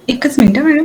एकच minute madam.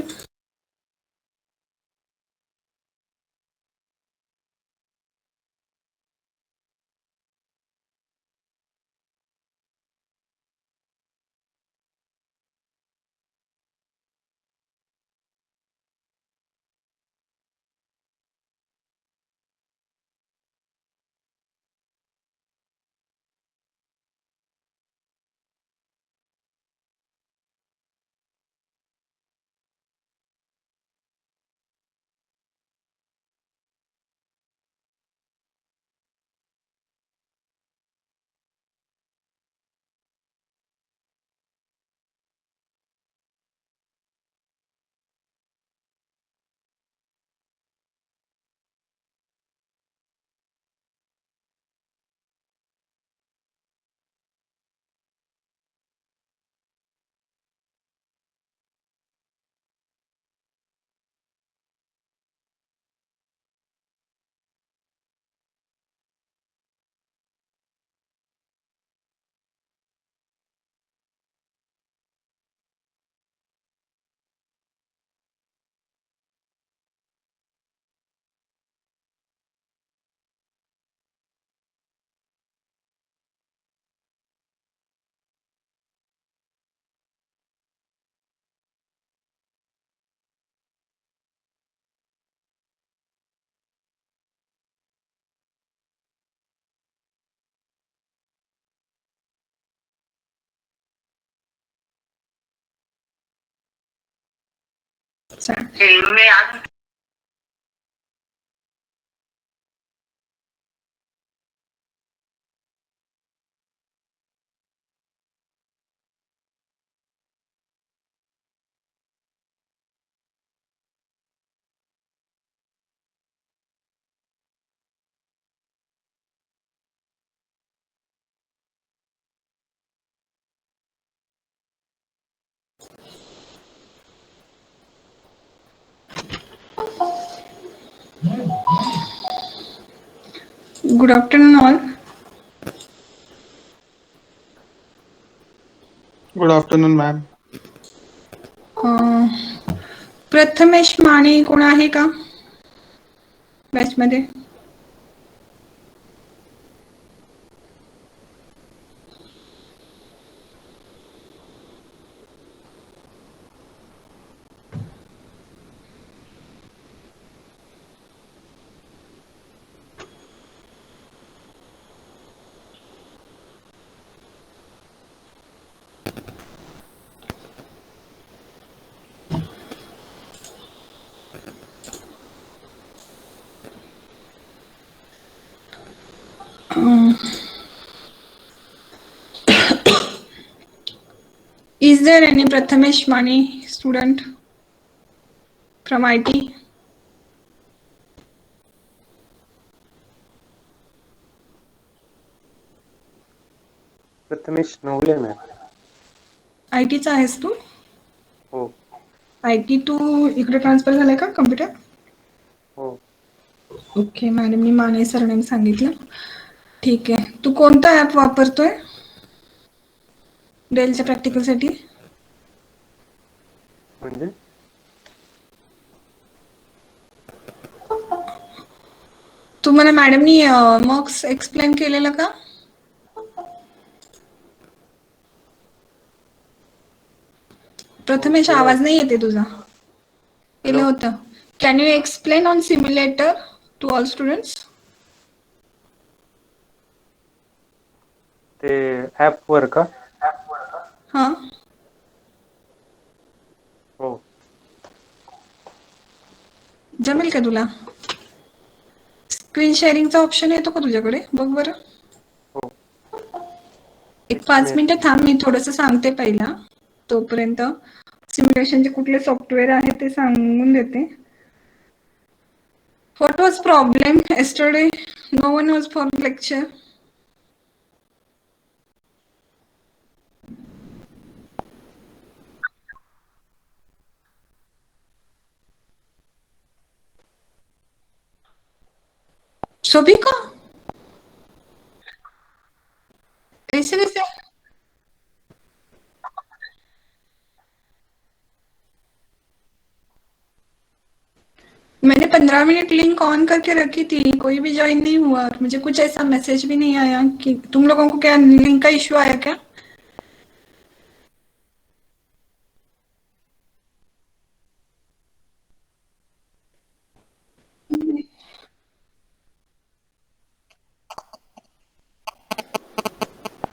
Good afternoon all. Good afternoon ma'am. Prathamesh माने कोण आहे का बॅच मध्ये? Is there any Prathamesh Mani student from IT? Prathamesh Navale ma'am. IT चा आहेस तू? हो IT तू इकडे ट्रान्सफर झालाय का कम्प्युटर? हो. ओके मॅडम, मी माने सरनेम सांगितलं. ठीक आहे. तू कोणता ऍप वापरतोय डेलच्या प्रॅक्टिकलसाठी? म्हणजे तुम्हाला मॅडमनी मॉक्स एक्सप्लेन केलेलं का? हो प्रथमेश, केलं आवाज होतं. नाही येते तुझा. केलं हॅलो. होतं. Can you explain on simulator to all students? ते ऍप वर का? हां. हो. जमेल का तुला? स्क्रीन शेअरिंगचा ऑप्शन येतो का तुझ्याकडे? बघ बरं. हो. एक 5 मिनिट. मिनिटं थांब, मी थोडंसं सांगते पहिला. तोपर्यंत सिम्युलेशनचे कुठले सॉफ्टवेअर आहे ते सांगून देते. What was problem yesterday? No one was for lecture. Shobhika, कैसे कैसे? मैंने 15 मिनट लिंक ऑन करके रखी थी, कोई भी ज्वाइन नहीं हुआ और मुझे कुछ ऐसा मैसेज भी नहीं आया कि तुम लोगों को क्या लिंक का इश्यू आया क्या?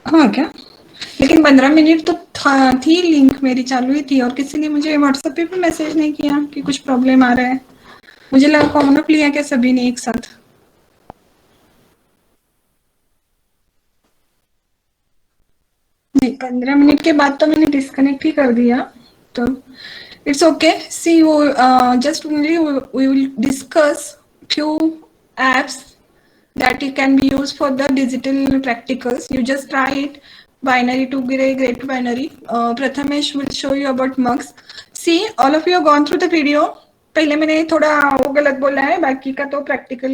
हाँ क्या? लेकिन 15 मिनट तो थी, लिंक मेरी चालू ही थी और किसी ने मुझे व्हाट्सएप पे भी मैसेज नहीं किया कि कुछ प्रॉब्लम आ रहा है। मुझे लगा कॉमन अप लिया क्या सभी ने एक साथ। नहीं, 15 मिनट के बाद तो मैंने डिस्कनेक्ट ही कर दिया। तो इट्स ओके, सी वो just only we will discuss few apps that you can be used for the digital practicals. You just try it. Binary to great binary. Prathamesh will show you about mux. See, all of you have gone through the video. पहले मैंने थोड़ा वो गलत बोला है, बाकी का तो प्रैक्टिकल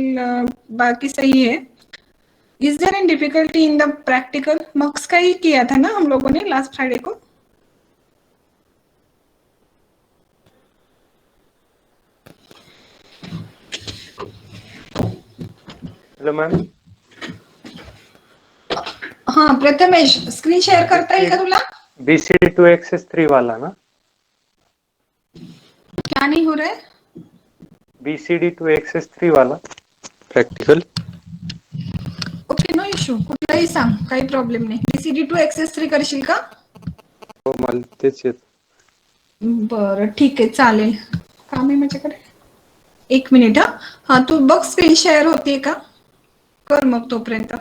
बाकी सही है। Is there any difficulty in the practical? Mux का ही किया था ना हम लोगों ने लास्ट फ्राइडे को। Hello ma'am. हाँ प्रथमेश, स्क्रीन शेअर करता येईल का तुला? BCD2 XS3 वाला ना? क्या नहीं हो रहा है? BCD2 XS3 वाला प्रॅक्टिकल। ओके, नो इश्यू, कुठलाही सांग, काही प्रॉब्लेम नाही। BCD2 XS3 करशील का? हो, मला तेच येत। बरं ठीक आहे, चालेल। काम आहे माझ्याकडे, 1 मिनिट। हा तू बघ स्क्रीन शेअर होते का, कर मग तोपर्यंत।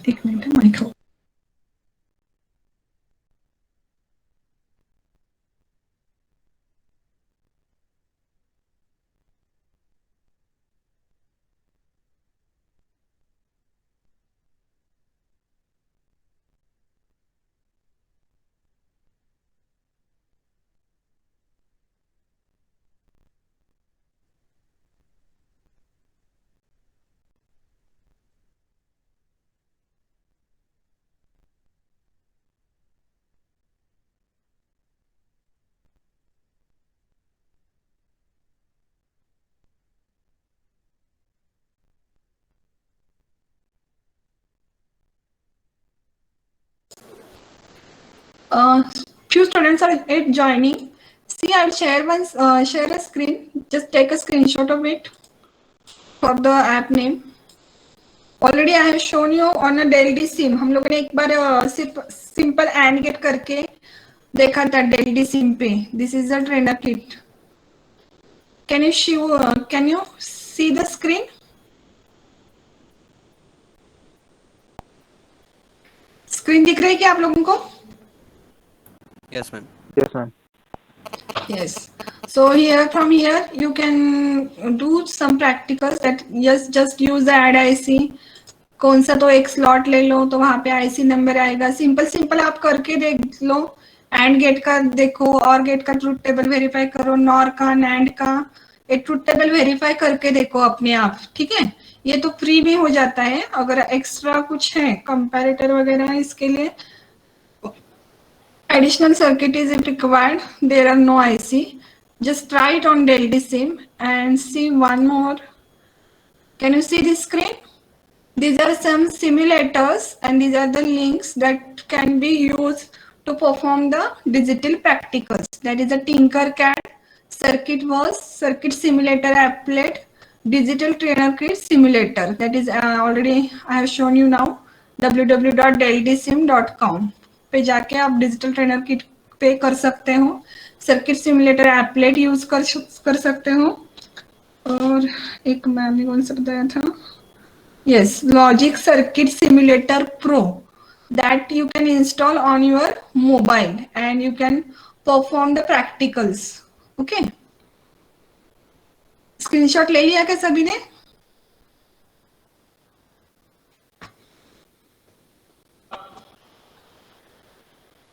एक minute mike. Few students are yet joining. See, I'll share share a screen. Just take a screenshot of it for the app name. Already I have shown you on a Dell D SIM. हम लोगों ने एक बार सिर्फ simple and gate करके देखा था Dell D SIM पे. This is the trainer kit. Can you see the screen? Screen दिख रही है क्या आप लोगों को? Yes, ma'am. Yes ma'am. Yes. So here from here you can do some practicals that just use the add IC. कौन सा तो एक स्लॉट ले लो तो वहां पे आईसी नंबर आएगा। सिंपल सिंपल आप करके देख लो। एंड गेट का देखो, और गेट का ट्रूथ टेबल वेरीफाई करो, नॉर का, नैंड का, एक ट्रूथ टेबल वेरीफाई करके देखो अपने आप, ठीक है। ये तो फ्री में हो जाता है। अगर एक्स्ट्रा कुछ है कंपैरेटर वगैरह, इसके लिए additional circuit is required. There are no IC. Just try it on Dell D SIM and see one more. Can you see this screen? These are some simulators and these are the links that can be used to perform the digital practicals. That is a Tinkercad, Circuitverse, Circuit Simulator Applet, Digital Trainer Kit Simulator. That is already I have shown you now. www.delldsim.com पे जाके आप digital trainer kit पे कर सकते हो। Circuit simulator applet use कर सकते हो। और एक मैम ने कौन सा बताया था? Yes, Logic Circuit Simulator Pro that you can install on your mobile and you can perform the practicals. Okay. Screenshot ले लिया क्या सभी ने?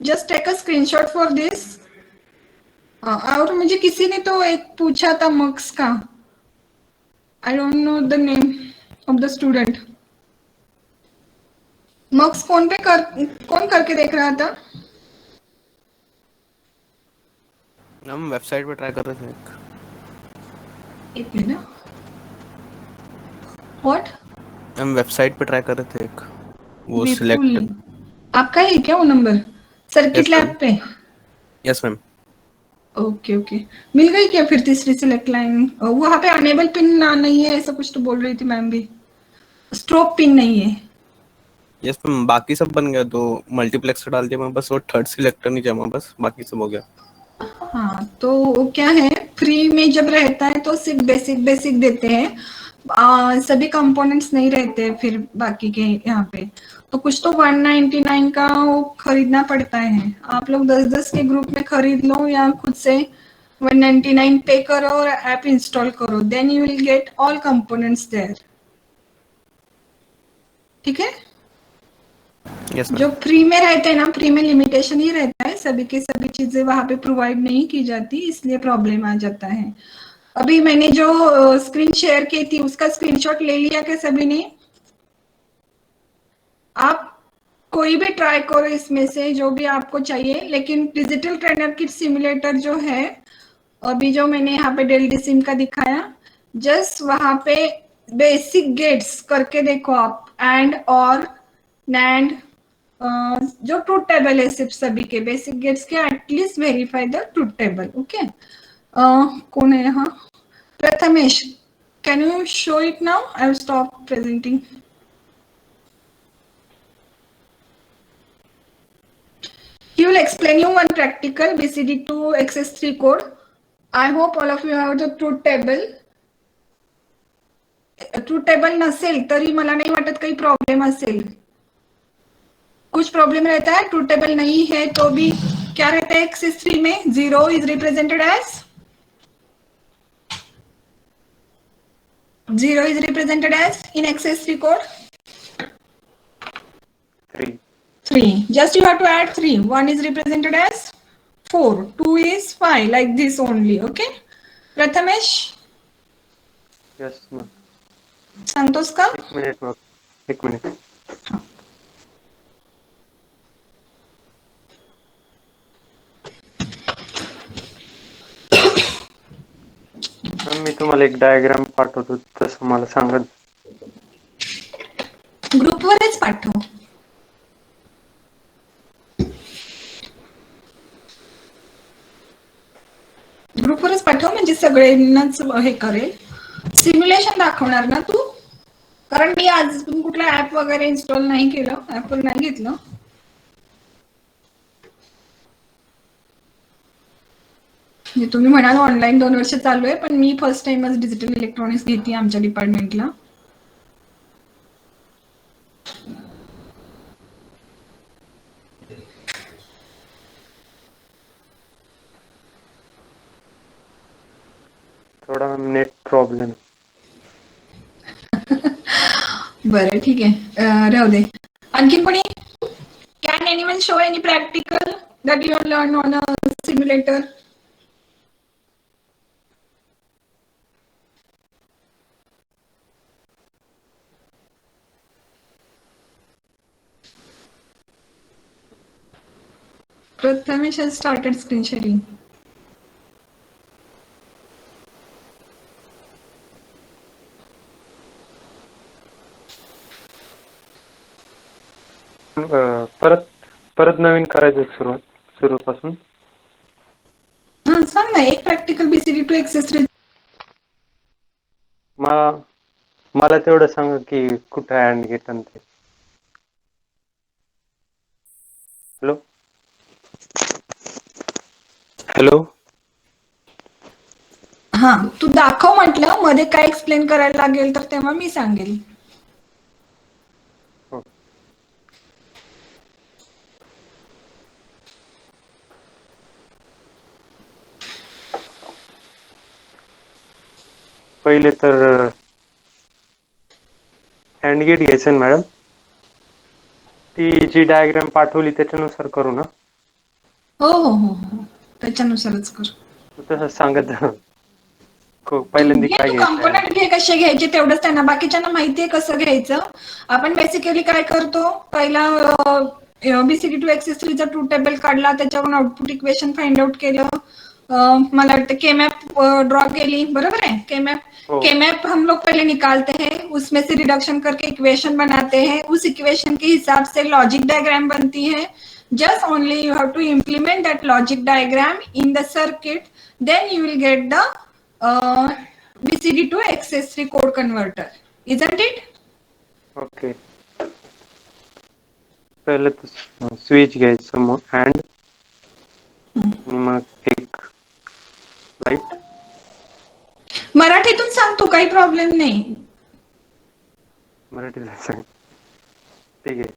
Just take a screenshot for this. और मुझे किसी ने तो एक पूछा था मक्स का। I don't know the name of the student. मक्स कौन करके देख रहा था? हम वेबसाइट पे ट्राई कर रहे थे एक मिनट. व्हाट? हम वेबसाइट पे ट्राई कर रहे थे वो विपुल, सिलेक्ट. आपका है क्या वो number circuit yes ma'am. Lab पे? Yes ma'am. Okay okay. मिल गई क्या फिर तीसरी सिलेक्ट लाइन? वहां पे अनेबल पिन नहीं है ऐसा कुछ तो बोल रही थी मैम भी. स्ट्रोक पिन नहीं है. यस मैम, बाकी सब बन गया. तो मल्टीप्लेक्स डाल दिया मैं, बस वो थर्ड सिलेक्टर नहीं जमा, बस बाकी सब हो गया. हाँ तो वो क्या है, फ्री में जब रहता है तो सिर्फ बेसिक बेसिक देते हैं. सभी कंपोनेंट्स नहीं रहते फिर बाकी के यहाँ पे. तो कुछ तो 199 का वो खरीदना पड़ता है. आप लोग 10-10 के ग्रुप में खरीद लो या खुद से 199 पे करो और ऐप इंस्टॉल करो. Then you will get all components there. ठीक है. Yes ma'am. जो फ्री में रहते हैं ना, फ्री में लिमिटेशन ही रहता है, सभी की सभी चीजें वहां पे प्रोवाइड नहीं की जाती, इसलिए प्रॉब्लम आ जाता है. अभी मैंने जो स्क्रीन शेयर की थी उसका स्क्रीनशॉट ले लिया क्या सभी ने? आप कोई भी ट्राई करो इसमें से जो भी आपको चाहिए, लेकिन डिजिटल ट्रेनर किट सिमुलेटर जो है अभी जो मैंने यहाँ पे डेल सिम का दिखाया, जस्ट वहां पे बेसिक गेट्स करके देखो आप. एंड और नैंड जो ट्रूथ टेबल है सिर्फ सभी के बेसिक गेट्स के, at least verify the truth table. Okay. कौन है यहाँ? Prathamesh, can you show it now? I will stop presenting. He will explain you one practical BCD2 XS3 code. I hope all of you have the truth table. Truth table नसेल तरी मला नहीं वाटत काही problem असेल. कुछ प्रॉब्लम रहता है. ट्रूथ टेबल नहीं है तो भी क्या रहता है XS3 में? 0 is represented as 0 is represented as in XS3 code 3. 3. Just you have to add 3. 1 is represented as 4. 2 is 5. Like this only. Okay. Prathamesh, yes ma'am. सांगतोस का? एक मिनिट मग. एक मिनिट. मॅम मी तुम्हाला एक डायग्राम पाठवतो, तसं मला सांगत. ग्रुपवरच पाठव. ग्रुपवरच पाठव म्हणजे सगळ्यांनाच हे करेल. सिम्युलेशन दाखवणार ना तू? कारण मी आज कुठला ऍप वगैरे इन्स्टॉल नाही केलं, ऍपवर नाही घेतलं. तुम्ही म्हणाल ऑनलाईन 2 वर्ष चालू आहे, पण मी फर्स्ट टाइमच डिजिटल इलेक्ट्रॉनिक्स घेते आमच्या डिपार्टमेंटला. थोडा नेट प्रॉब्लेम. बरं ठीक आहे, राहू दे. आणखीन कोणी? Can anyone show any practical that you have learn on a simulator? Prathamesh has started screen sharing. परत परत नवीन करायचं सुरूपासून. हा सांग ना, एक प्रॅक्टिकल BCD2 XS3. मला तेवढं सांगा की कुठं अँड गेट आणि ते. Hello hello. हा तू दाखव म्हटलं, मध्ये काय एक्सप्लेन करायला लागेल तर तेव्हा मी सांगेल. पहिले तर अँड गेट घ्यायचं ना मॅडम. ती जी डायग्राम पाठवली त्याच्यानुसार करू ना? हो हो हो हो, त्याच्यानुसारच कर. तसं सांगत जा. पहिल्यांदा काय तू घ्यायचं? कंपोनंट घे कसे घ्यायचे तेवढंच त्यांना, बाकीच्यांना माहितीये कसं घ्यायचं. आपण बेसिकली काय करतो, पहिला BCD2 XS3 चा ट्रूथ टेबल काढला, त्याच्यावरून आउटपुट इक्वेशन फाइंड आउट केलं, मला वाटतं के मैप ड्रॉ केली, बरोबर है। हो. के मैप हम लोग पहले निकालते हैं, उसमें से रिडक्शन करके इक्वेशन बनाते हैं, उस इक्वेशन के हिसाब से लॉजिक डायग्राम बनती है। Just only you have to implement that logic diagram in the circuit, then you will get the BCD to XS3 code converter, isn't it? Okay. पहिले तर स्विच घ्यायचं मग अँड आणि मग एक लाईट. मराठीतून सांगतो, काही प्रॉब्लेम नाही. मराठीला सांग. ठीक आहे.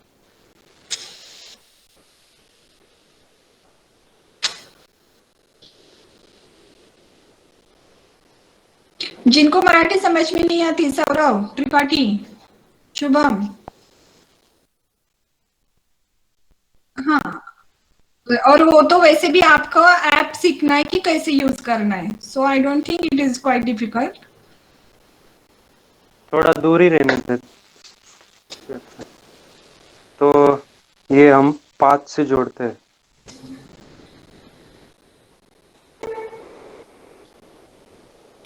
जिनको मराठी समझ में नहीं आती, सौरभ त्रिपाठी, शुभम, हाँ, और वो तो वैसे भी आपको ऐप सीखना है कि कैसे यूज करना है, so I don't think it is quite difficult. थोड़ा दूर ही रहने दे. तो ये हम पाथ से जोड़ते हैं.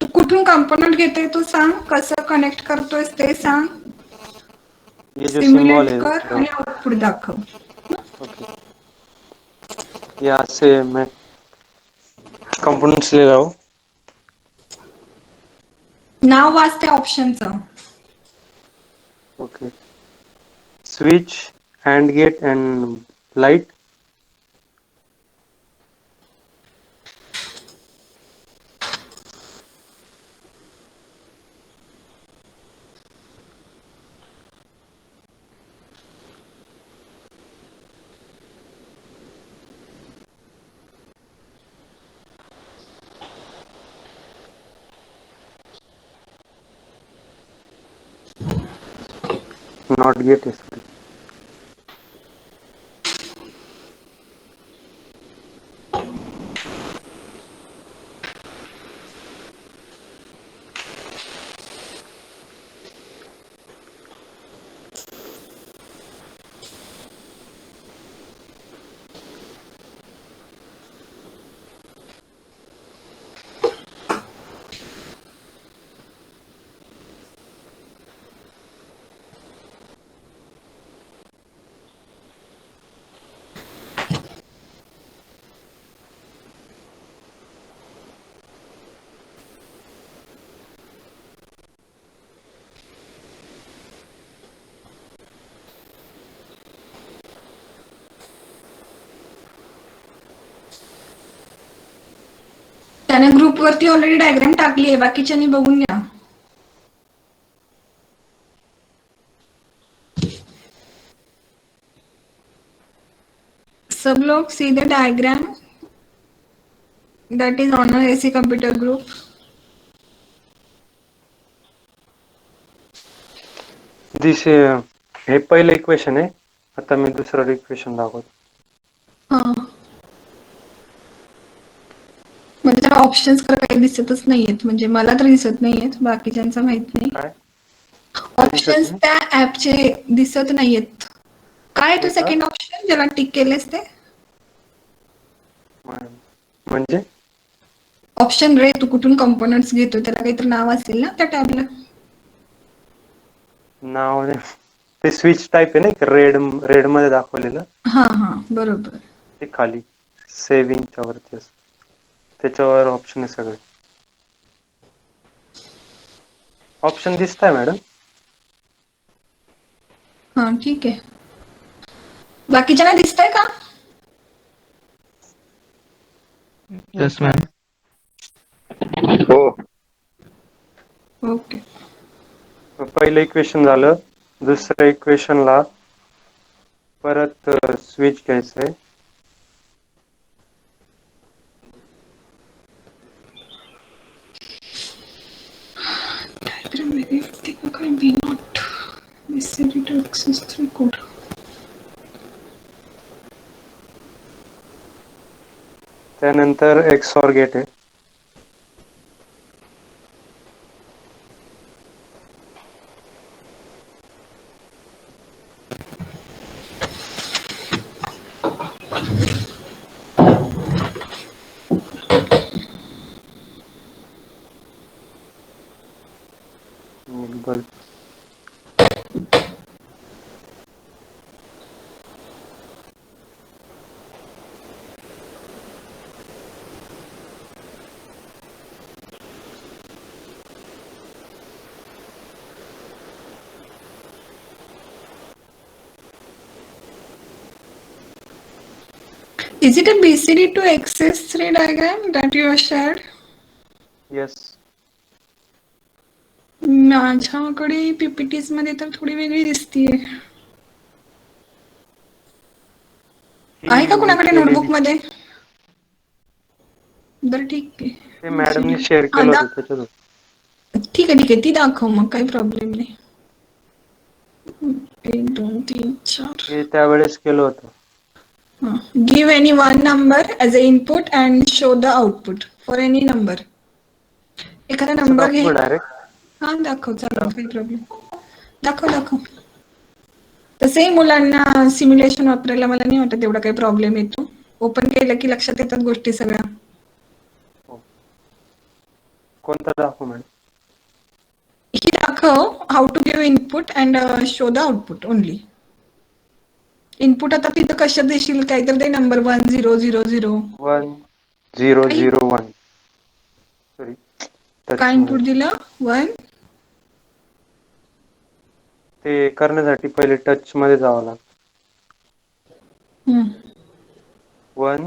तू कुठून कंपोनेंट घेते तो सांग, कसं कनेक्ट करतोय ते सांग, ये जो सिंबल सिम्युलेट है कर आणि आउटपुट दाखव. ओके. यहाँ से मैं कंपोनेंट्स ले रहा हूँ. नाव वाचते ऑप्शनचं. Okay. Switch, AND gate and light. NOT gate is त्याने ग्रुप वरती ऑलरेडी डायग्राम टाकली आहे, बाकीच्यांनी बघून घ्या. सब लोग see the diagram that is on a AC computer group. This हे पहिलं इक्वेशन आहे. आता मी दुसरं इक्वेशन दाखवतो. हां, म्हणजे त्याला ऑप्शन्स काही दिसतच नाहीयेत, म्हणजे मला तर दिसत नाहीयेत, बाकीच्यांचा माहित नाही. काय ऑप्शन्स नाही? त्या ऍपचे दिसत नाहीयेत. काय तो हे का? सेकंड ऑप्शन ज्याला टिक केलेस ते म्हणजे ऑप्शन रे, तू कुठून कंपोनेंट्स घेतो, त्याला काहीतरी नाव असेल ना त्या टॅबला. नाव नाही. ते स्विच टाइप आहे ना, रेड मध्ये दाखवलेलं. हा हा, बरोबर. ते खाली सेव्हिंगच्या वरती असतं. त्याच्यावर ऑप्शन आहे सगळे. ऑप्शन दिसताय मॅडम? हा, ठीक आहे. बाकीच्यांना दिसतंय का? Yes ma'am. हो. ओके. पहिलं इक्वेशन झालं. दुसऱ्या इक्वेशनला परत स्विच घ्यायचंय. डायग्राम वेगळी होती का काय? Be not BCD to XS3 code. त्यानंतर XOR गेट आहे. Is it a BCD to XS3 diagram that you have shared? Yes. माझ्याकडे PPTs मध्ये तर थोडी वेगळी दिसतीये. आहे का कुणाकडे नोटबुक मध्ये? बरं ठीक आहे. ते मॅडमनी शेअर हा, केलं होतं त्याच्यात. ठीक आहे ती दाखव मग काही प्रॉब्लेम नाही. 1 2 3 4. हे त्यावेळेस केलं होतं. Give any one number as an input and show the output for any number. एखादा असं नंबर घे. दाखवू डायरेक्ट. हा दाखव चालेल काही प्रॉब्लेम. दाखव. तसंही मुलांना सिम्युलेशन वापरायला मला नाही वाटत एवढा काही प्रॉब्लेम येतो. ओपन केलं की लक्षात येतात गोष्टी सगळ्या. कोणता दाखवू मॅडम? ही दाखव how to give input and show the output only. Input आता तिथं कशात देशील काहीतरी ते नंबर 1 0 0 0. 1 0 0 1. सॉरी. काय इनपुट दिलं 1. ते करण्यासाठी पहिले टच मध्ये जावं लागतं. 1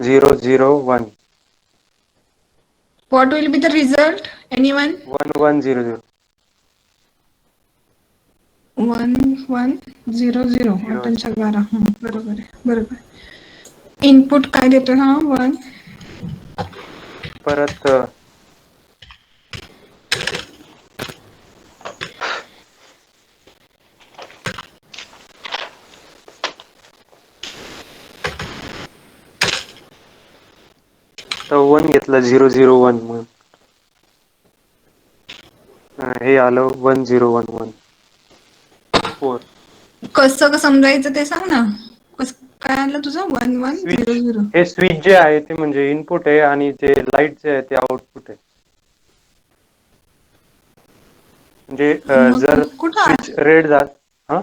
0 0 1. What will be the result? Anyone? 1 1 0 0. 1 1 0 0. 8 बरोबर आहे. इनपुट काय देतो हा 1. परत तर 1 घेतलं 0 0 1 म्हणून हे आलं 1 0 1 1 4. कसं समजायचं ते सांग ना. काय आलं तुझं 1 1 0 0. हे स्विच जे आहे ते म्हणजे इनपुट आहे आणि जे लाईट जे आहे ते आउटपुट आहे. म्हणजे जर स्विच रेड झाला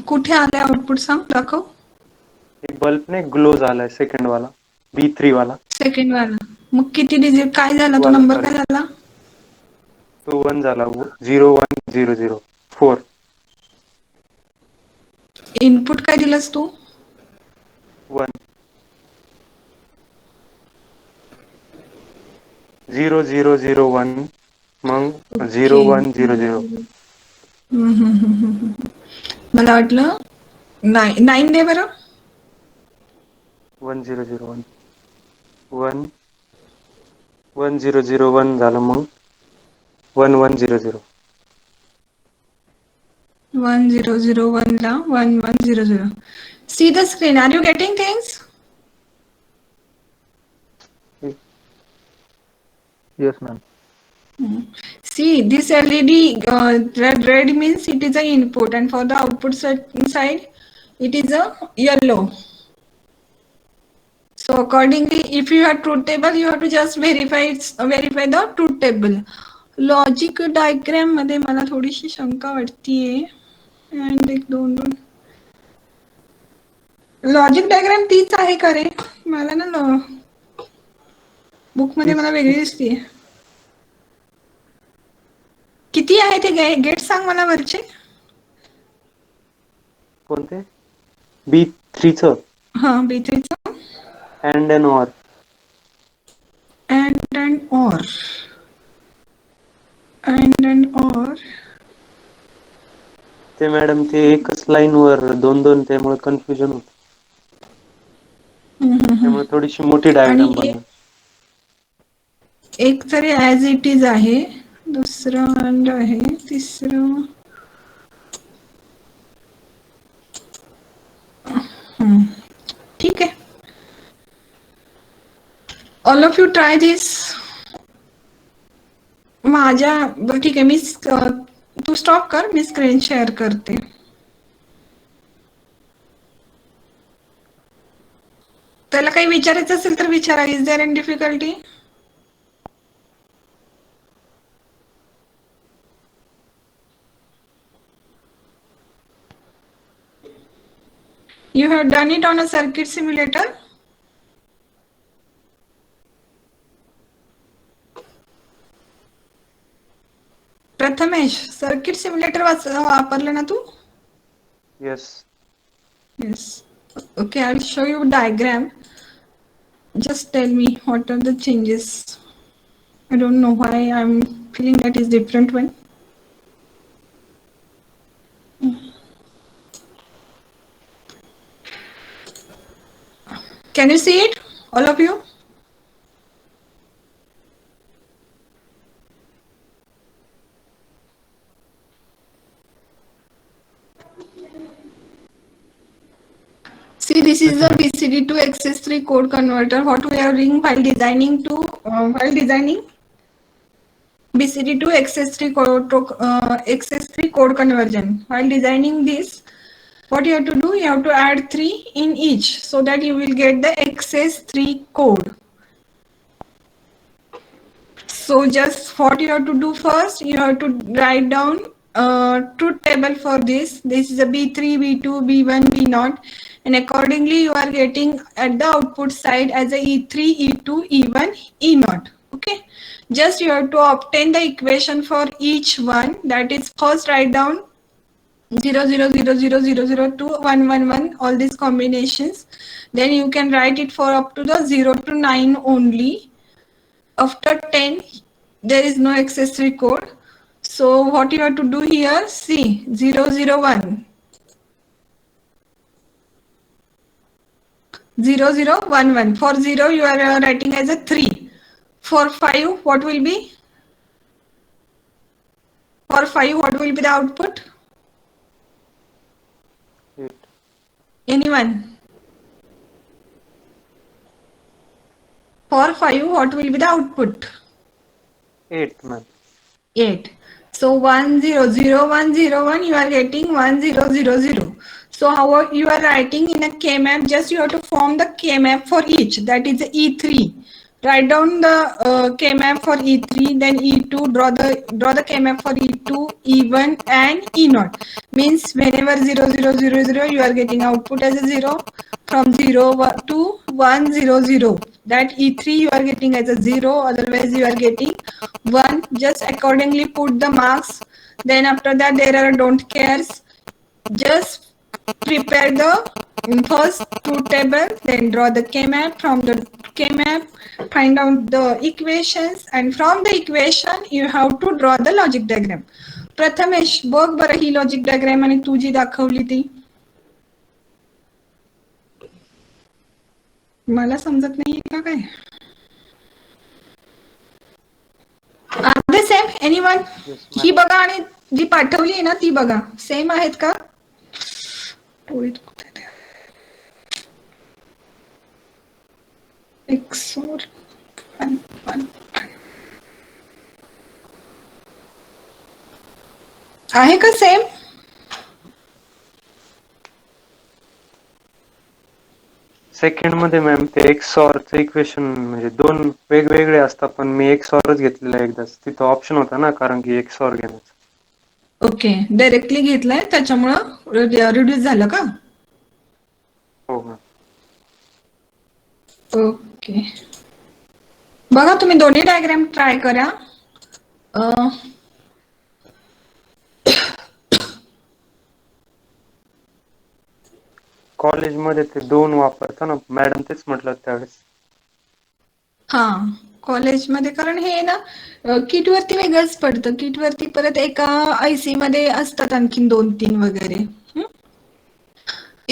कुठे आले आउटपुट सांग दाखव. एक बल्ब ने ग्लो झालाय सेकंड वाला B3 वाला. सेकंड वाला मग किती डिजिट काय झाला तो वाला, नंबर sorry. काय झाला? तो 1 झाला 0 1 0 0 4. इनपुट काय दिलंस तू? 1 0 0 0 1 मग 0 1 0 0. मला वाटलं 9 दे बरं. 1 0 0 1 1 1 0 0 1 झालं मग 1 1 0 0. 1 0 0 1 ला 1 1 0 0. See the screen. Are you getting things? Yes, ma'am. See this LED red means it is a input and for the output side it is a yellow. So accordingly if you have truth table you have to just verify the truth table. Logic diagram मध्ये मला थोडीशी शंका वाटतीये. And 1 2 2. Logic diagram तीच आहे का रे? मला ना बुक मध्ये मला वेगळी दिसतीये. किती आहे ते गेट सांग मला वरचे. कोणते? B3 चं B3 चं and and or. and or ते मॅडम ते एकच लाईन वर 2 2 त्यामुळे कन्फ्युजन होत. त्यामुळे थोडीशी मोठी डायग्राम बनवा. एक तरी ऍज इट इज आहे, दुसरं अँड आहे, तिसरं ठीक आहे. All of you try this. माझ्या ठीक आहे, मी तू स्टॉप कर, मी स्क्रीन शेअर करते. त्याला काही विचारायचं असेल तर विचारा. Is there any difficulty? You have done it on a circuit simulator? Prathamesh, circuit simulator वापरलं ना तू? Yes. Yes. Okay, I'll show you diagram. Just tell me what are the changes. I don't know why I'm feeling that is different one. Can you see it, all of you? See, this is the BCD to XS3 code converter. What we are doing while designing BCD to XS3 code conversion. While designing this, what you have to do? You have to add 3 in each so that you will get the XS3 code. So just what you have to do first, you have to write down truth table for this. This is a B3, B2, B1, B0, and accordingly you are getting at the output side as a E3, E2, E1, E0. Okay, just you have to obtain the equation for each one. That is, first write down 0, 0, 0, 0, 0, 0, 2, 1, 1, 1, all these combinations. Then you can write it for up to the 0 to 9 only. After 10, there is no XS3 code. So what you have to do here, see 0, 0, 1. 0, 0, 1, 1. For 0, you are writing as a 3. For 5, what will be? For 5, what will be the output? 8. Anyone? For 5, what will be the output? 8, ma'am. 8. So 1, 0, 0, 1, 0, 1, you are getting 1, 0, 0, 0. So how you are writing in a K-map, just you have to form the K-map for each, that is E3. Write down the K-map for E3, then E2, draw the K-map for E2, E1 and E0. Means whenever 0, 0, 0, 0, you are getting output as a 0. From 0 to 1, 0, 0. That E3 you are getting as a 0, otherwise you are getting 1. Just accordingly put the marks. Then after that there are don't cares. Just prepare the first truth table, then draw the K-map. From the K-map, find out the equations, and from the equation you have to draw the logic diagram. Prathamesh बघ बरं ही logic diagram आणि तू जी दाखवली ती मला समजत नाही का काय आधे सेम एनीवन Yes, ma'am. ही बघा आणि जी पाठवली आहे ना ती बघा सेम आहेत का XOR आहे का सेम सेकंड मध्ये मॅम ते XOR चं इक्वेशन म्हणजे दोन वेगवेगळे असतात पण मी XORच घेतलेला एकदाच तिथं ऑप्शन होता ना कारण की XOR घेण्याचं ओके डायरेक्टली घेतलाय त्याच्यामुळं रिड्यूस झालं का हो मॅम ओके बघा तुम्ही दोन्ही डायग्राम ट्राय करा कॉलेजमध्ये ते दोन वापरता ना मॅडम तेच म्हटलं त्यावेळेस हा कॉलेजमध्ये कारण हे ना किट वरती वेगळंच पडतं किट वरती परत एका आयसी मध्ये असतात आणखीन 2-3 वगैरे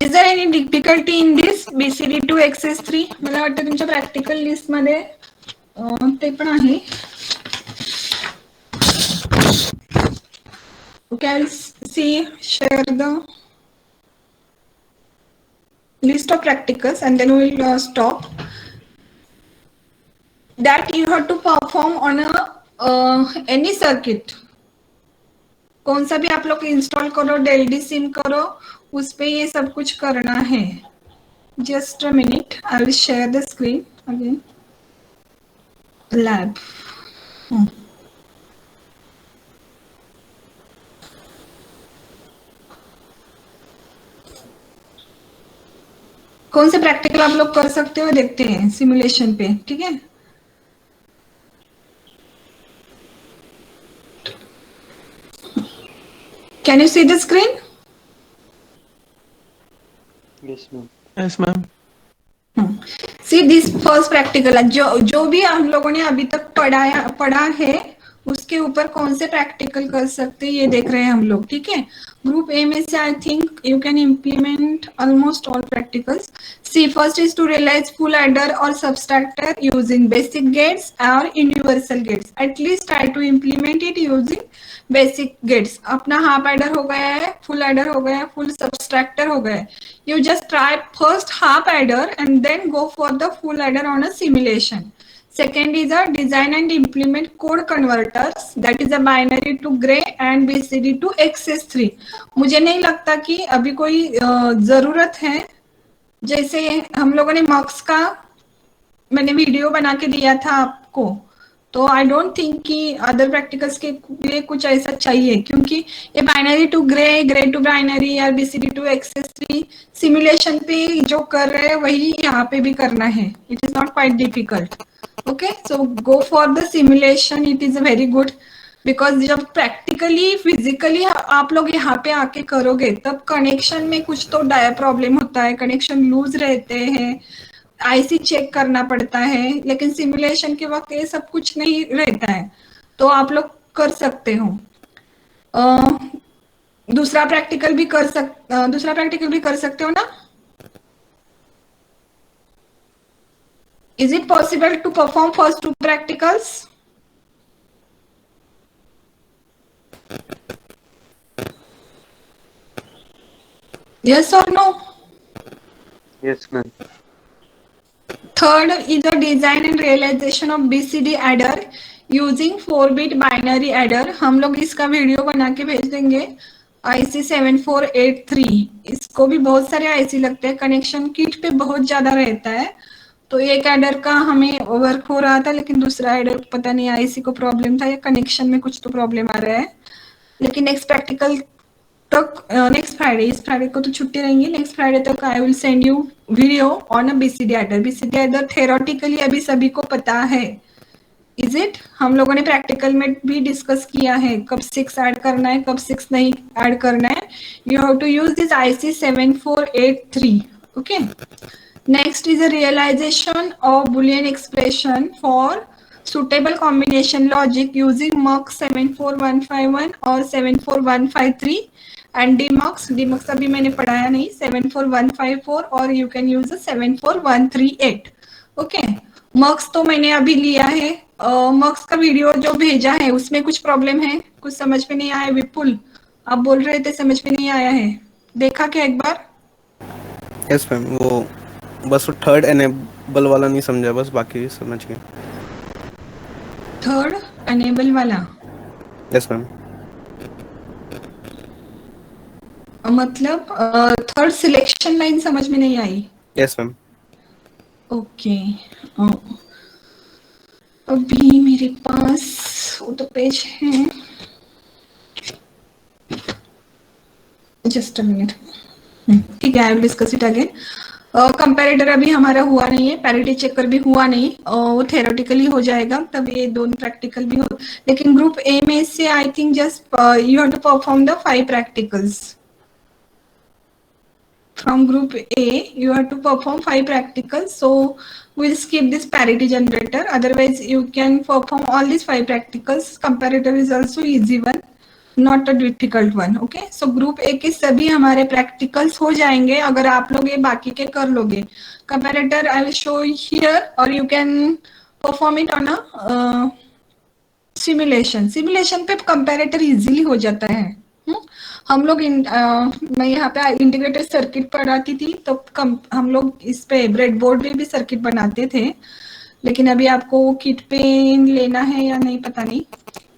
is there any difficulty in this BCD to XS3 मला वाटतं तुमच्या प्रॅक्टिकल लिस्ट मध्ये ते पण आहे okay I will see share the list of practicals and then we will stop that you have to perform on a any circuit कौन सा भी आप लोग इंस्टॉल करो डेल्डी सिम करो उस पे ये सब कुछ करना है just a minute I will share the screen again lab कौन से प्रैक्टिकल आप लोग कर सकते हो देखते हैं सिमुलेशन पे ठीक है can you see the screen yes ma'am Yes, ma'am. See this first practical जो भी हम लोगों ने अभी तक पढ़ा है उसके ऊपर कौन से प्रैक्टिकल कर सकते हैं ये देख रहे हैं हम लोग, ठीक है। ग्रुप ए में से I think you can implement almost all practicals. See first is to realise full adder और सबट्रैक्टर यूजिंग बेसिक गेट्स और universal gates. At least try to implement it using basic gates. अपना half adder हो गया है, full adder हो गया है, full subtractor हो गया है। You just try first half adder and then go for the full adder on a simulation. Second is a design and implement code converters, that is a binary to gray and BCD to XS3. मुझे नहीं लगता कि अभी कोई जरूरत है। जैसे हम लोगों ने मॉक्स का मैंने वीडियो बना के दिया था आपको, तो आई डोंट थिंक कि अदर प्रैक्टिकल्स के लिए कुछ ऐसा चाहिए, क्योंकि ये binary to gray, gray to binary या बीसीडी टू एक्सेस3 सिमुलेशन पे जो कर रहे हैं वही यहाँ पे भी करना है। It is not quite difficult. Okay, so go for the simulation, it is very good. Because जब प्रैक्टिकली फिजिकली आप लोग यहाँ पे आके करोगे तब कनेक्शन में कुछ तो प्रॉब्लम होता है, कनेक्शन लूज रहते हैं, आईसी चेक करना पड़ता है, लेकिन सिमुलेशन के वक्त ये सब कुछ नहीं रहता है, तो आप लोग कर सकते हो। दूसरा प्रैक्टिकल भी कर सकते हो ना। Is it possible to perform first two practicals? Yes और no? Yes, ma'am. Third is the design and realization of BCD adder using 4-bit binary adder. हम लोग इसका वीडियो बना के भेज देंगे। IC 7483, इसको भी बहुत सारे आईसी लगते हैं, कनेक्शन किट पे बहुत ज्यादा रहता है। तो एक एडर का हमें वर्क हो रहा था, लेकिन दूसरा एडर पता नहीं आईसी को प्रॉब्लम था या कनेक्शन में कुछ तो प्रॉब्लम आ रहा है। लेकिन नेक्स्ट प्रैक्टिकल तक, नेक्स्ट फ्राइडे, इस फ्राइडे को तो छुट्टी रहेंगी, नेक्स्ट फ्राइडे तक I will send you video on a BCD adder. BCD adder theoretically अभी सभी को पता है, इज इट? हम लोगों ने प्रैक्टिकल में भी डिस्कस किया है कब 6 ऐड करना है, कब 6 नहीं ऐड करना है। You have to use this IC 7483। Okay, next is a realization of Boolean expression for suitable combination logic using MUX 74151 और 74153 and DMUX अभी मैंने पढ़ाया नहीं, 74154 और you can use 74138। Okay, MUX तो मैंने अभी लिया है। MUX का वीडियो जो भेजा है उसमें कुछ प्रॉब्लम है, कुछ समझ में नहीं आया। विपुल, आप बोल रहे थे समझ में नहीं आया है, देखा क्या एक बार? यस मैम, वो बस वो थर्ड एनेबल वाला नहीं समझा, बस बाकी समझ गए। थर्ड एनेबल वाला? Yes ma'am. मतलब थर्ड सिलेक्शन लाइन समझ में नहीं आई? Yes ma'am. ओके, अभी मेरे पास वो तो पेज है, जस्ट अ मिनट। ठीक है, I will discuss it again. Comparator अभी हमारा हुआ नहीं है, पैरिटी चेकर भी हुआ नहीं, वो थेरोटिकली हो जाएगा, तब ये दोनों प्रैक्टिकल भी हो। लेकिन ग्रुप ए में से I think just you have to perform the 5 practicals. From group A, you have to perform 5 practicals. So we'll skip this parity generator. Otherwise, you can perform all these 5 practicals. Comparator is also easy one, not a difficult one. Okay. So group A के सभी हमारे practicals हो जाएंगे अगर आप लोग ये बाकी के कर लोगे। Comparator I will show here, or you can perform it on a simulation. Simulation पे comparator easily हो जाता है। हम लोग मैं यहाँ पे इंटीग्रेटेड सर्किट पढ़ाती थी तो हम लोग इस पे ब्रेड बोर्ड पे भी सर्किट बनाते थे, लेकिन अभी आपको किट पे लेना है या नहीं पता नहीं।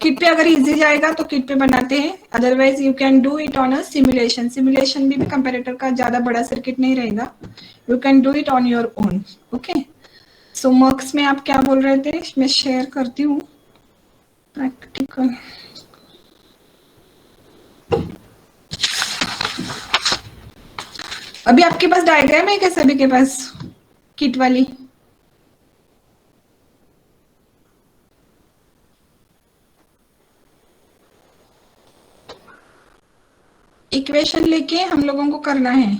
किट पे अगर इजी जाएगा तो किट पे बनाते हैं, otherwise you can do it on a simulation. Simulation भी कंपैरेटर का ज्यादा बड़ा सर्किट नहीं रहेगा, you can do it on your own. Okay, so marks में आप क्या बोल रहे थे, मैं शेयर करती हूँ प्रैक्टिकल। अभी आपके पास डायग्राम है क्या सभी के पास किट वाली? इक्वेशन लेके हम लोगों को करना है।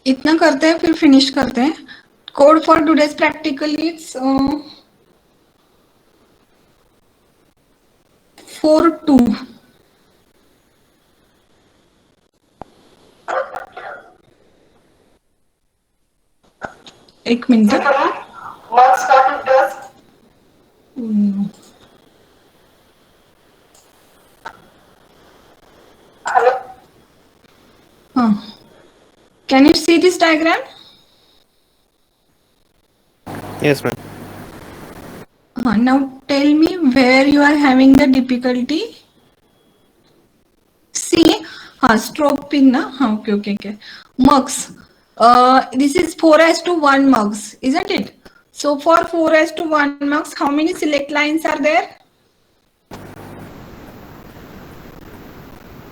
इतना करते हैं फिर फिनिश करते हैं. Code for today's practical is 4-2. एक मिनट. हाँ. Can you see this diagram? Yes, ma'am. Now tell me where you are having the difficulty. See, stroke pin na. Okay. Mux. This is 4:1 mux, isn't it? So for 4:1 mux, how many select lines are there?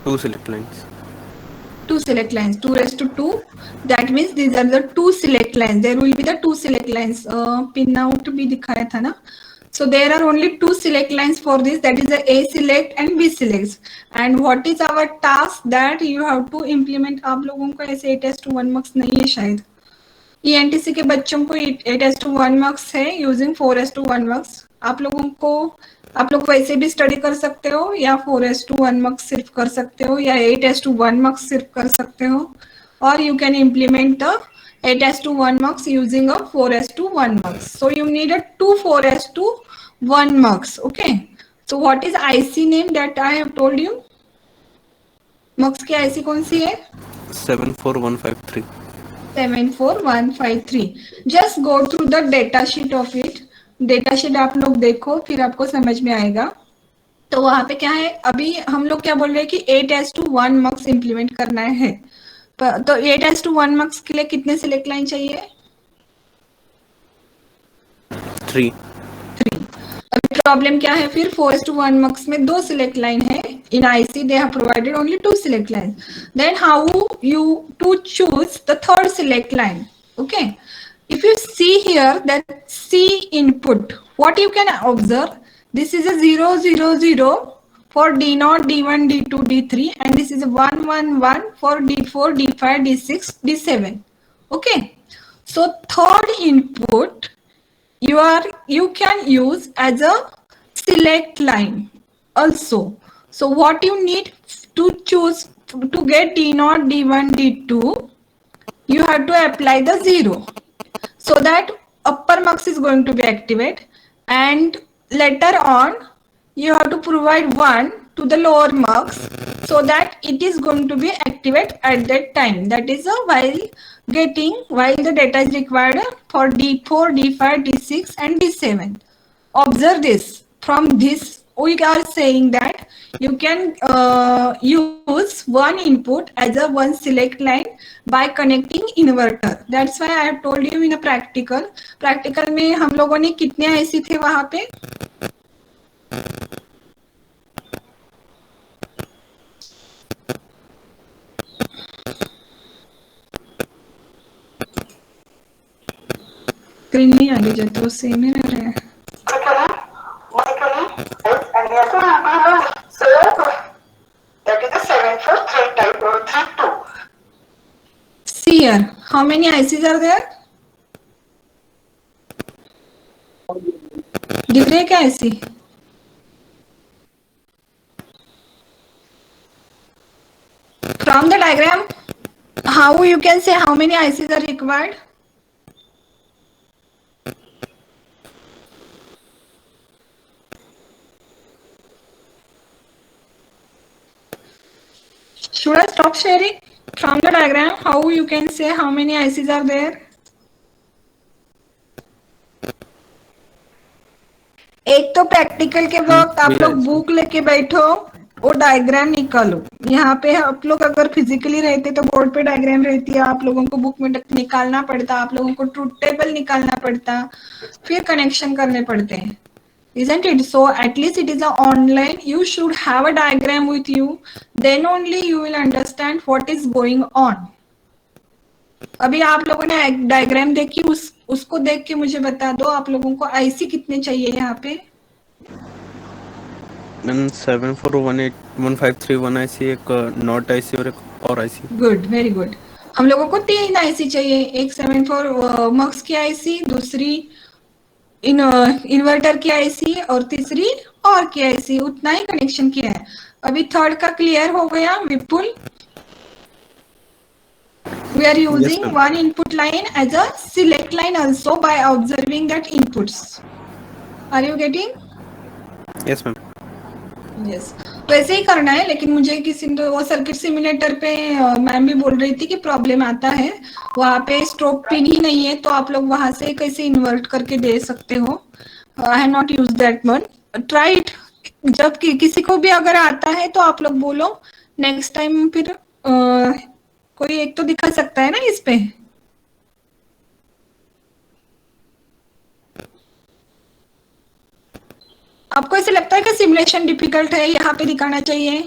2 select lines. 2 select lines. 2:2. That means these are the 2 select lines. There will be the 2 select lines. Pin out भी दिखाया था ना. So there are only 2 select lines for this. That is the A select and B select. And what is our task that you have to implement? आप लोगों को ऐसे 8:1 marks नहीं है शायद. ENTC के बच्चों को 8:1 marks है using 4:1 marks. आप लोग वैसे भी स्टडी कर सकते हो या 4:1 marks सिर्फ कर सकते हो या 8:1 marks सिर्फ कर सकते हो, और you can implement the 8:1 marks using a 4:1 marks. So you need a 2 4:1 marks. Okay. So what is IC name that I have told you? marks की IC कौन सी है? 74153. 74153. Just go through the data sheet of it. Data sheet आप लोग देखो फिर आपको समझ में आएगा. तो वहां पे क्या है, अभी हम लोग क्या बोल रहे हैं कि 8:1 मार्क्स इंप्लीमेंट करना है. तो 8:1 मार्क्स के लिए कितने सिलेक्ट लाइन चाहिए? 3. 3. अभी प्रॉब्लम क्या है फिर? 4:1 मार्क्स में 2 सिलेक्ट लाइन है. In IC they have provided only 2 select lines. Then how you to choose the third select line? Okay. If you see here that C input, what you can observe, this is a 0 0 0 for D0, D1, D2, D3, and this is a 1 1 1 for D4, D5, D6, D7. Okay. So third input you can use as a select line also. So what you need to choose to get D0, D1, D2, you have to apply the 0. So that upper marks is going to be activated, and later on you have to provide 1 to the lower marks so that it is going to be activated at that time. That is while the data is required for D4, D5, D6 and D7. Observe this. From this we are saying that you can use one input as a one select line by connecting inverter. That's why I have told you in a practical में हम लोगों ने कितने ऐसे थे वहां पे? Screen नहीं आगे जाते, वो सेम ही रह रहे हैं. That is a 743 type or 32. See here, how many ICs are there? दिख रहे क्या IC? From the diagram, how you can say how many ICs are required? Should I stop sharing? From the diagram, how you can say how many ICs are there? एक तो practical के वक्त आप लोग book लेके बैठो, वो diagram निकालो. यहाँ पे आप लोग अगर फिजिकली रहते तो बोर्ड पे डायग्राम रहती है, आप लोगों को बुक में निकालना पड़ता, आप लोगों को ट्रूथ टेबल निकालना पड़ता, फिर कनेक्शन करने पड़ते हैं. Isn't it? So at least it is a online. You should have a diagram with you. Then only you will understand what is going on. अभी आप लोगों ने डायग्राम देखी, उसको देख के मुझे बता दो आप लोगों को आईसी कितने चाहिए यहाँ पे? 7418153 वन IC, एक नॉट IC और एक और IC. Good, very good. हम लोगों को 3 आईसी चाहिए, एक 74 मक्स की आईसी, दूसरी इन्वर्टर की आईसी और तीसरी और की आईसी। उतना ही कनेक्शन किया है। अभी थर्ड का क्लियर हो गया विपुल? We are Yes, using ma'am. one input line as a select line also by observing that inputs. Are you getting? Yes, ma'am. Yes. वैसे ही करना है, लेकिन मुझे किसी ने वो सर्किट सिमुलेटर पे मैम भी बोल रही थी कि प्रॉब्लम आता है, वहाँ पे स्ट्रोक पिन ही नहीं है, तो आप लोग वहां से कैसे इन्वर्ट करके दे सकते हो। I have not use that one, try it. जब किसी को भी अगर आता है तो आप लोग बोलो, नेक्स्ट टाइम फिर कोई एक तो दिखा सकता है ना इस पे। आपको ऐसे लगता है कि सिमुलेशन डिफिकल्ट है, यहाँ पे दिखाना चाहिए?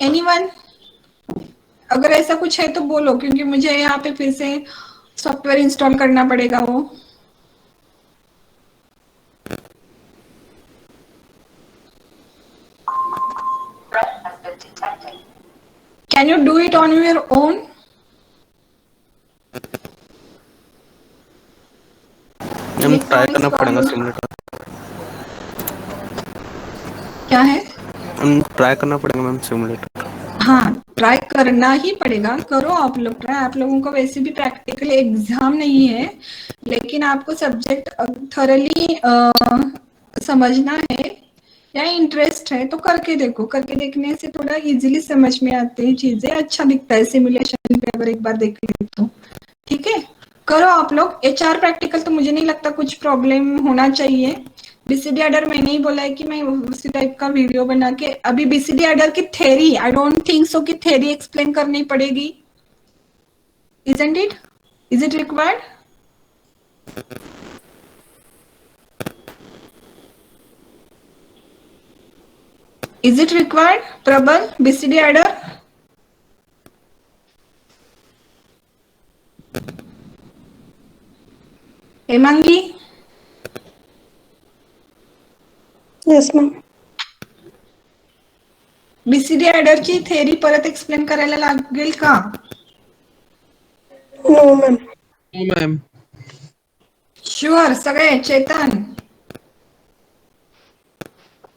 एनीवन? अगर ऐसा कुछ है तो बोलो, क्योंकि मुझे यहाँ पे फिर से सॉफ्टवेयर इंस्टॉल करना पड़ेगा वो। Threat has been detected. Can you do it on your own? Ma'am try करना पड़ेगा सिमुलेटर। क्या है? ट्राई करना पड़ेगा मैम सिमुलेटर। हाँ, ट्राई करना ही पड़ेगा। करो आप लोग ट्राई। आप लोगों को वैसे भी प्रैक्टिकल एग्जाम नहीं है, लेकिन आपको सब्जेक्ट थॉरली समझना है या इंटरेस्ट है तो करके देखो। करके देखने से थोड़ा इजीली समझ में आते हैं चीजें, अच्छा दिखता है सिमुलेशन पे अगर एक बार देख ले तो। ठीक है, करो आप लोग। एचआर प्रैक्टिकल तो मुझे नहीं लगता कुछ प्रॉब्लम होना चाहिए। बीसीडी एडर मैंने ही बोला है कि मैं उसी टाइप का वीडियो बना के, अभी बीसीडी एडर की theory I don't think so कि थ्योरी एक्सप्लेन करनी पड़ेगी। Isn't it? Is it required? Is it required Prabal, BCD adder? Hemangi? Yes ma'am. BCD एडरची थेरी परत एक्सप्लेन करायला लागेल का? No ma'am. No, ma'am. Sure सगळे? चेतन?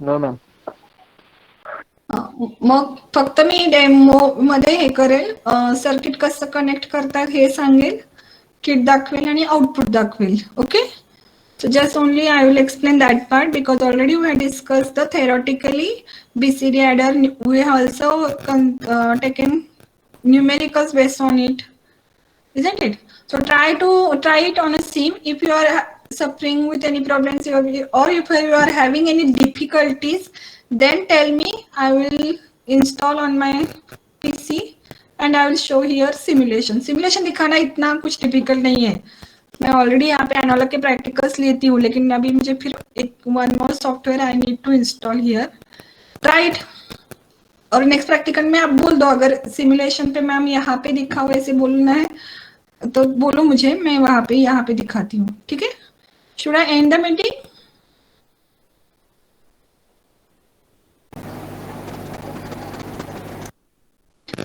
No ma'am. मग फक्त मी डेमो मध्ये हे करेल, सर्किट कसं कनेक्ट करतात हे सांगेल, किट दाखवेल आणि आउटपुट दाखवेल. Okay, so just only I will explain that part because already we have discussed the theoretically BCD adder. We have also taken numericals based on it, isn't it? So try it on a sim. If you are suffering with any problems or if you are having any difficulties, then tell me. I will install on my PC and I will show here simulation. Simulation दिखाना इतना कुछ difficult नहीं है। मैं already यहाँ पे analogue के practicals लेती हूँ, लेकिन अभी मुझे फिर एक one more software I need to install here. Right, और नेक्स्ट प्रैक्टिकल में आप बोल दो, अगर सिमुलेशन पे मैम यहाँ पे दिखा हुआ ऐसे बोलना है तो बोलो मुझे, मैं वहां पे यहाँ पे दिखाती हूँ। ठीक है, should I and the meeting?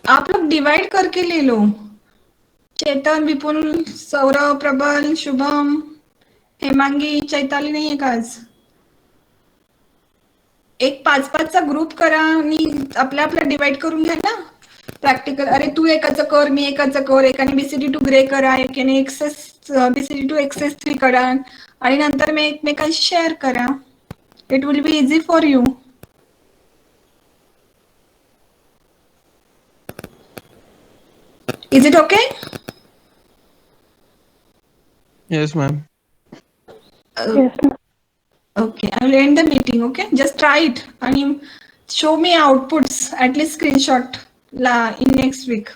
आप लोग डिवाइड करके ले लो। चेतन, विपुल, सौरभ, प्रबल, शुभम, हेमांगी, चैताली नाही आहे का आज? एक 5-5चा ग्रुप करा आणि आपल्या आपल्या डिवाइड करून घ्या ना प्रॅक्टिकल. अरे तू एकाचं कर, मी एकाचं कर, एकाने बीसीडी टू ग्रे करा, एकाने बीसीडी टू एक्सेस 3 करा आणि नंतर मी एकमेकांशी शेअर करा. It will be easy for you. Is it okay? Yes, ma'am. Yes ma'am. Okay, I will end the meeting. Okay, just try it and show me outputs, at least screenshot in next week.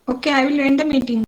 Okay, I will end the meeting.